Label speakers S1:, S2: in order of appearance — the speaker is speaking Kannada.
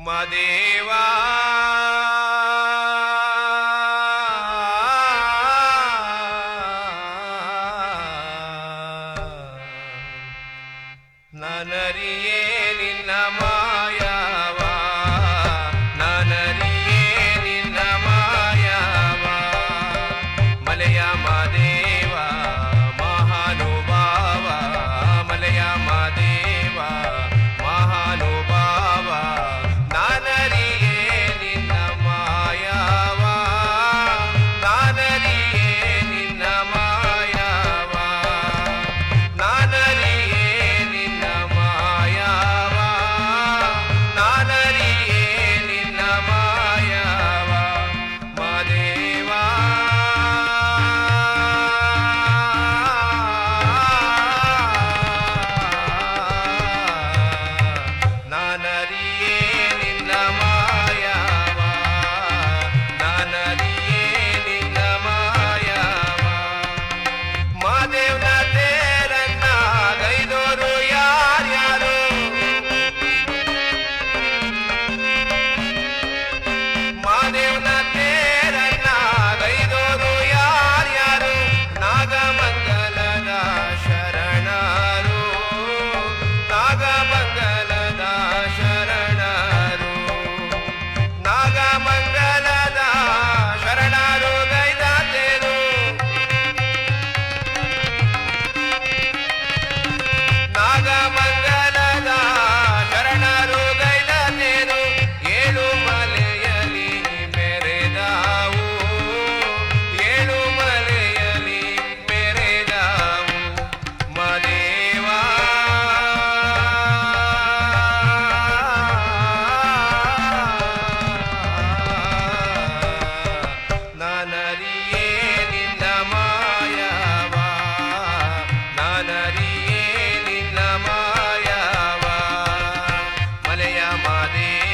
S1: ಮದೇವಾ ನನರಿಯೇ ನಿನ್ನ ಮಾಯವ, ನನರಿಯೇ ನಿನ್ನ ಮಾಯವ. ಮಲೆಯ ಮಾದೇವ ಮಹಾನುಭಾವ, ಮಲೆಯ ಮಾದೇವ ಮಹಾನುಭಾವ. ನಾನರಿಯೇ ನಿನ್ನ ಮಾಯವ, ನಾನರಿಯೇ ನಿನ್ನ ಮಾಯವ, ನಾನರಿಯೇ ನಿನ್ನ ಮಾಯವ, ನಾನರಿಯೇ ನಿನ್ನ ಮಾಯವ. ಮಾದೇವ ನಾನರಿಯೇ ನಿನ್ನ ಮಾಯವ, ನಾನರಿಯೇ ನಿನ್ನ ಮಾಯವ. ಮಾದೇವನ ತೇರನ್ನ ಗೈದೋರು ಯಾರ್ಯಾರು, ಮಾದೇವನ ತೇರನ್ನ ಗೈದೋರು ಯಾರ್ಯಾರು. ನಾಗಮಂಗಲದ ಶರಣರು, ನಾಗಮಂಗಲದ ಶರಣರು, ನಾಗಮಂಗಲದ ಶರಣರು ಗೈದಾತೆರು. ನಾಗಮಂಗಲದ ಶರಣರು ಗೈದಾತೆರು. ಏಳು ಮಲೆಯಲ್ಲಿ ಮೆರೆದಾವು, ಏಳು ಮಲೆಯಲ್ಲಿ ಮೆರೆದಾವು. ಮದೇವ ನಾನರಿಯೇ ನಿನ್ನ ಮಾಯವ, ನಾನರಿಯೇ ನಿನ್ನ ಮಾಯವ. ಮಲೆಯ ಮಾದೇವ